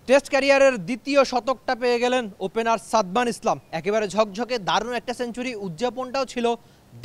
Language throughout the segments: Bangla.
টেস্ট ক্যারিয়ারের দ্বিতীয় শতকটা পেয়ে গেলেন ওপেনার সাদমান ইসলাম। একেবারে ঝকঝকে দারুণ একটা সেঞ্চুরি, উদযাপনটাও ছিল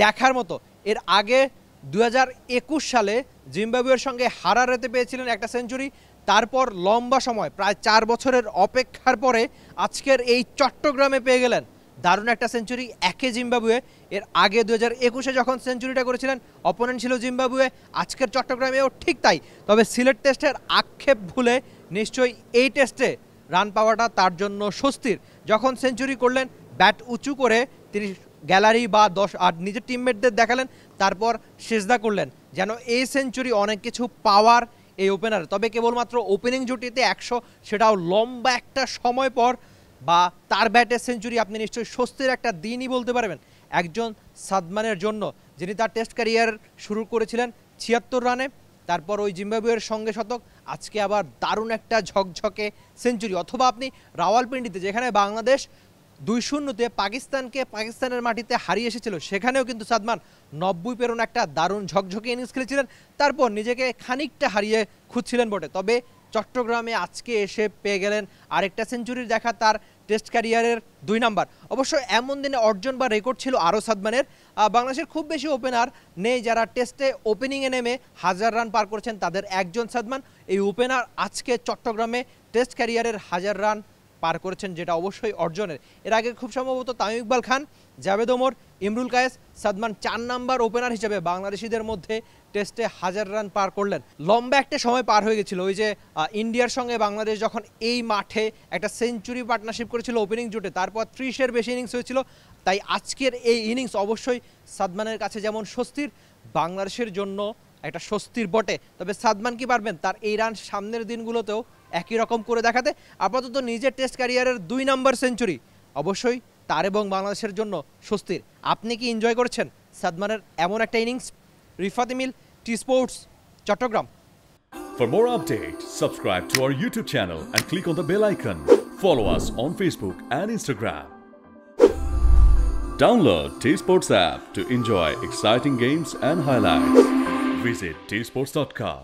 দেখার মতো। এর আগে 2021 সালে জিম্বাবুয়ের সঙ্গে হারারেতে পেয়েছিলেন একটা সেঞ্চুরি। তারপর লম্বা সময় প্রায় 4 বছরের অপেক্ষার পরে আজকের এই চট্টগ্রামে পেয়ে গেলেন দারুণ একটা সেঞ্চুরি, একে জিম্বাবুয়ে। এর আগে 2021-এ যখন সেঞ্চুরিটা করেছিলেন অপোনেন্ট ছিল জিম্বাবুয়ে, আজকের চট্টগ্রামেও ঠিক তাই। তবে সিলেট টেস্টের আক্ষেপ ভুলে নিশ্চয়ই এই টেস্টে রান পাওয়াটা তার জন্য স্বস্তির। যখন সেঞ্চুরি করলেন ব্যাট উঁচু করে তিনি গ্যালারি বা 10 আর নিজের টিমমেটদের দেখালেন, তারপর সেজদা করলেন যেন এই সেঞ্চুরি অনেক কিছু পাওয়ার এই ওপেনার। তবে কেবলমাত্র ওপেনিং জুটিতে 100, সেটাও লম্বা একটা সময় পর, বা তার ব্যাটের সেঞ্চুরি আপনি নিশ্চয়ই স্বস্তির একটা দিনই বলতে পারবেন একজন সাদমানের জন্য, যিনি তার টেস্ট ক্যারিয়ার শুরু করেছিলেন 76 রানে। তারপর ওই জিম্বাবুয়ের সঙ্গে শতক, আজকে আবার দারুণ একটা ঝকঝকে সেঞ্চুরি। অথবা আপনি রাওয়ালপিন্ডিতে, যেখানে বাংলাদেশ 2-0-তে পাকিস্তানের মাটিতে হারিয়ে এসেছিল, সেখানেও কিন্তু সাদমান 90 পেরোনো একটা দারুণ ঝকঝকে ইনিংস খেলেছিলেন। তারপর নিজেকে খানিকটা হারিয়ে খুঁজছিলেন বটে, তবে চট্টগ্রামে আজকে এসে পেয়ে গেলেন আরেকটা সেঞ্চুরির দেখা, তার টেস্ট ক্যারিয়ারের 2 নাম্বার। অবশ্য এমন দিনে অর্জন বা রেকর্ড ছিল আরও সাদমানের। বাংলাদেশের খুব বেশি ওপেনার নেই যারা টেস্টে ওপেনিংয়ে নেমে 1000 রান পার করেছেন, তাদের একজন সাদমান। এই ওপেনার আজকে চট্টগ্রামে টেস্ট ক্যারিয়ারের 1000 রান পার করেছেন, যেটা অবশ্যই অর্জনের। এর আগে খুব সম্ভবত তামিম ইকবাল খান, জাভেদ ওমর, ইমরুল কায়েস, সাদমান 4 নাম্বার ওপেনার হিসেবে বাংলাদেশিদের মধ্যে টেস্টে 1000 রান পার করলেন। লম্বা একটা সময় পার হয়ে গেছিল, ওই যে ইন্ডিয়ার সঙ্গে বাংলাদেশ যখন এই মাঠে একটা সেঞ্চুরি পার্টনারশিপ করেছিল ওপেনিং জুটে, তারপর 30-এর বেশি ইনিংস হয়েছিল। তাই আজকের এই ইনিংস অবশ্যই সাদমানের কাছে যেমন স্বস্তির, বাংলাদেশের জন্য একটা স্বস্তির বটে। তবে সাদমান কি পারবেন তার এই রান সামনের দিনগুলোতেও একই রকম করে দেখাতে? আপাতত নিজের টেস্ট ক্যারিয়ারের 2 নাম্বার সেঞ্চুরি অবশ্যই তার এবং বাংলাদেশের জন্য স্বস্তির। আপনি কি এনজয় করছেন সাদমানের এমন একটা innings? Rifat Emil, T Sports, Chattogram. For more updates, subscribe to our YouTube channel and click on the bell icon. Follow us on Facebook and Instagram. Download T Sports app to enjoy exciting games and highlights. Visit tsports.com.